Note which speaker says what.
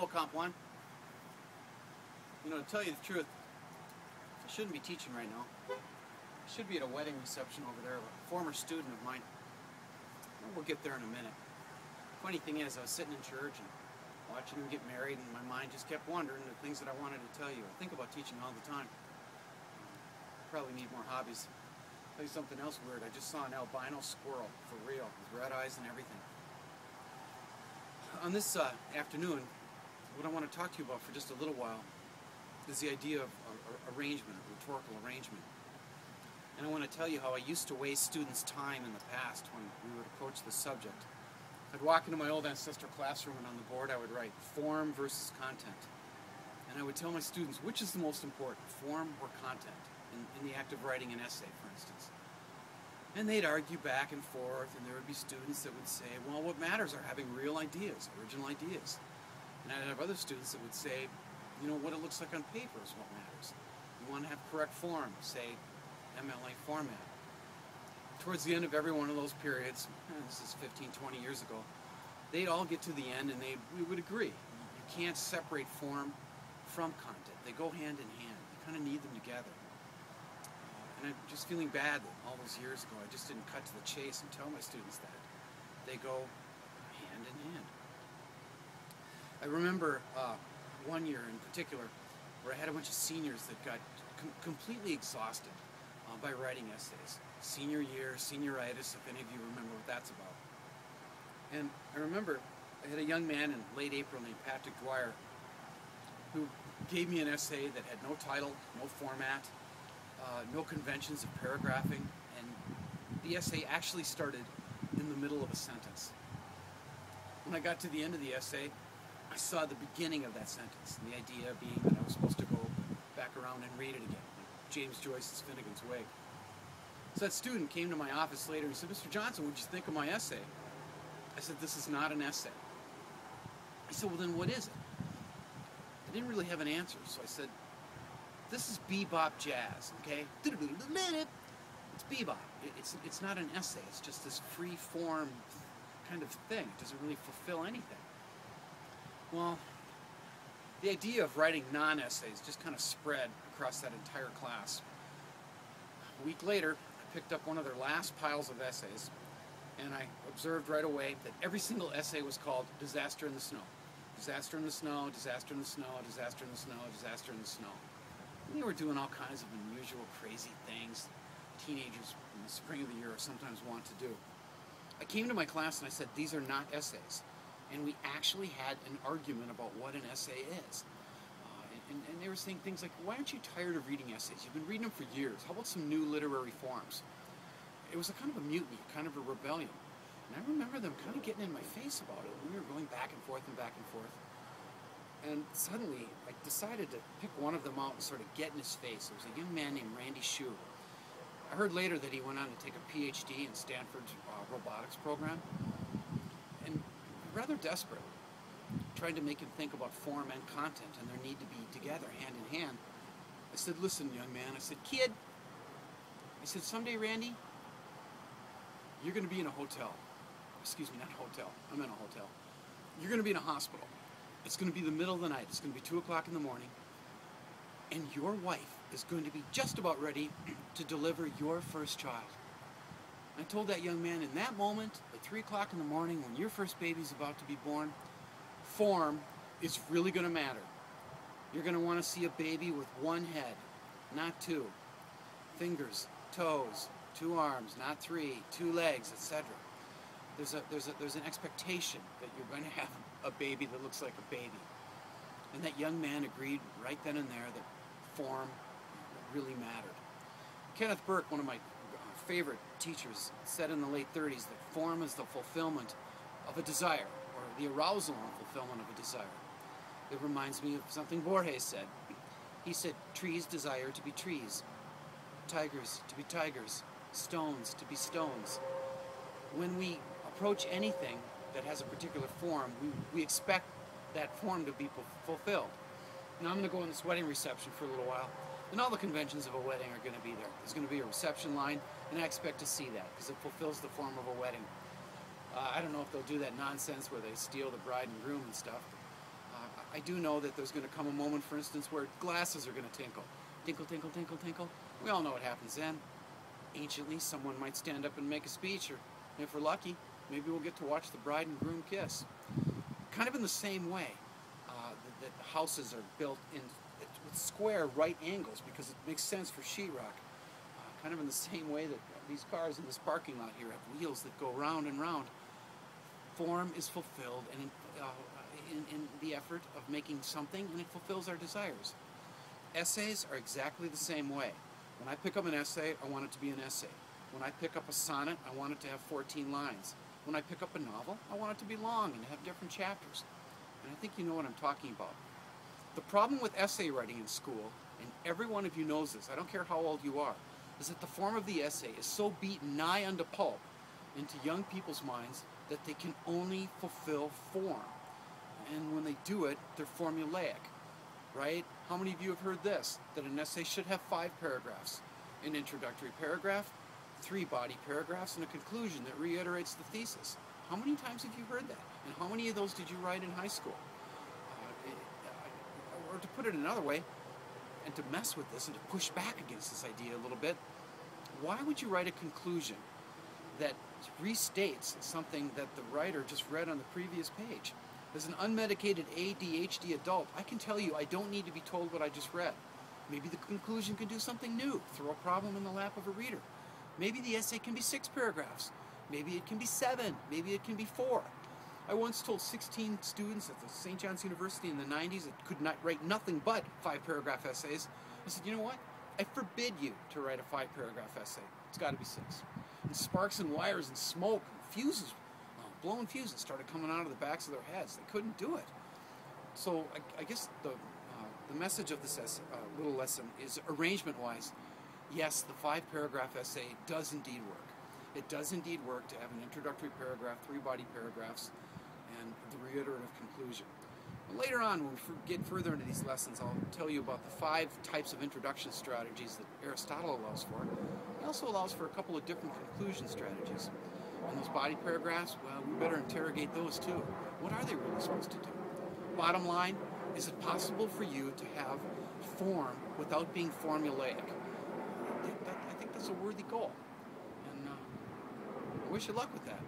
Speaker 1: Hello, Comp 1. You know, to tell you the truth, I shouldn't be teaching right now. I should be at a wedding reception over there of a former student of mine. Well, we'll get there in a minute. Funny thing is, I was sitting in church and watching him get married, and my mind just kept wandering to things that I wanted to tell you. I think about teaching all the time. I probably need more hobbies. I'll tell you something else weird. I just saw an albino squirrel, for real, with red eyes and everything. On this afternoon, what I want to talk to you about for just a little while is the idea of arrangement, rhetorical arrangement. And I want to tell you how I used to waste students' time in the past when we would approach the subject. I'd walk into my old ancestral classroom, and on the board I would write form versus content. And I would tell my students which is the most important, form or content, in the act of writing an essay, for instance. And they'd argue back and forth, and there would be students that would say, well, what matters are having real ideas, original ideas. And I'd have other students that would say, you know, what it looks like on paper is what matters. You want to have correct form, say MLA format. Towards the end of every one of those periods, this is 15, 20 years ago, they'd all get to the end and we would agree. You can't separate form from content. They go hand in hand. You kind of need them together. And I'm just feeling bad that all those years ago I just didn't cut to the chase and tell my students that. They go hand in hand. I remember one year in particular where I had a bunch of seniors that got completely exhausted by writing essays. Senior year, senioritis, if any of you remember what that's about. And I remember I had a young man in late April named Patrick Dwyer who gave me an essay that had no title, no format, no conventions of paragraphing, and the essay actually started in the middle of a sentence. When I got to the end of the essay, I saw the beginning of that sentence, and the idea being that I was supposed to go back around and read it again, like James Joyce's Finnegan's Wake. So that student came to my office later and said, Mr. Johnson, what did you think of my essay? I said, this is not an essay. He said, well, then what is it? I didn't really have an answer, so I said, this is bebop jazz, okay? It's bebop. It's not an essay. It's just this free form kind of thing. It doesn't really fulfill anything. Well, the idea of writing non-essays just kind of spread across that entire class. A week later, I picked up one of their last piles of essays, and I observed right away that every single essay was called Disaster in the Snow. Disaster in the snow, disaster in the snow, disaster in the snow, disaster in the snow. And they were doing all kinds of unusual, crazy things teenagers in the spring of the year sometimes want to do. I came to my class and I said, these are not essays. And we actually had an argument about what an essay is. And they were saying things like, why aren't you tired of reading essays? You've been reading them for years. How about some new literary forms? It was a kind of a mutiny, kind of a rebellion. And I remember them kind of getting in my face about it. We were going back and forth and back and forth. And suddenly, I decided to pick one of them out and sort of get in his face. It was a young man named Randy Shue. I heard later that he went on to take a PhD in Stanford's robotics program. And rather desperate, trying to make him think about form and content and their need to be together, hand in hand. I said, listen, young man, I said, kid, I said, someday, Randy, you're going to be in a hotel. Excuse me, not a hotel. I'm in a hotel. You're going to be in a hospital. It's going to be the middle of the night. It's going to be 2 o'clock in the morning. And your wife is going to be just about ready to deliver your first child. I told that young man, in that moment, at 3 o'clock in the morning, when your first baby's about to be born, form is really going to matter. You're going to want to see a baby with one head, not two. Fingers, toes, 2 arms, not 3, 2 legs, etc. There's an expectation that you're going to have a baby that looks like a baby. And that young man agreed right then and there that form really mattered. Kenneth Burke, one of my favorite teachers, said in the late 30s that form is the fulfillment of a desire, or the arousal and fulfillment of a desire. It reminds me of something Borges said. He said, trees desire to be trees, tigers to be tigers, stones to be stones. When we approach anything that has a particular form, we expect that form to be fulfilled. Now I'm going to go on this wedding reception for a little while, and all the conventions of a wedding are going to be there. There's going to be a reception line, and I expect to see that because it fulfills the form of a wedding. I don't know if they'll do that nonsense where they steal the bride and groom and stuff. I do know that there's going to come a moment, for instance, where glasses are going to tinkle. Tinkle, tinkle, tinkle, tinkle. We all know what happens then. Anciently, someone might stand up and make a speech, or if we're lucky, maybe we'll get to watch the bride and groom kiss. Kind of in the same way, the houses are built with square right angles because it makes sense for sheetrock. Kind of in the same way that these cars in this parking lot here have wheels that go round and round. Form is fulfilled in the effort of making something, and it fulfills our desires. Essays are exactly the same way. When I pick up an essay, I want it to be an essay. When I pick up a sonnet, I want it to have 14 lines. When I pick up a novel, I want it to be long and have different chapters. And I think you know what I'm talking about. The problem with essay writing in school, and every one of you knows this, I don't care how old you are, is that the form of the essay is so beaten nigh unto pulp into young people's minds that they can only fulfill form. And when they do it, they're formulaic, right? How many of you have heard this? That an essay should have 5 paragraphs. An introductory paragraph, 3 body paragraphs, and a conclusion that reiterates the thesis. How many times have you heard that? And how many of those did you write in high school? Or to put it another way, and to mess with this and to push back against this idea a little bit, why would you write a conclusion that restates something that the writer just read on the previous page? As an unmedicated ADHD adult, I can tell you I don't need to be told what I just read. Maybe the conclusion can do something new, throw a problem in the lap of a reader. Maybe the essay can be 6 paragraphs. Maybe it can be 7. Maybe it can be 4. I once told 16 students at the St. John's University in the 90s that could not write nothing but 5-paragraph essays. I said, you know what? I forbid you to write a 5-paragraph essay. It's got to be 6. And sparks and wires and smoke and fuses, blown fuses started coming out of the backs of their heads. They couldn't do it. So I guess the message of this little lesson is, arrangement-wise, yes, the 5-paragraph essay does indeed work. It does indeed work to have an introductory paragraph, 3 body paragraphs, and the reiterative conclusion. But later on, when we get further into these lessons, I'll tell you about the 5 types of introduction strategies that Aristotle allows for. He also allows for a couple of different conclusion strategies. And those body paragraphs, well, we better interrogate those too. What are they really supposed to do? Bottom line, is it possible for you to have form without being formulaic? I think that's a worthy goal. And I wish you luck with that.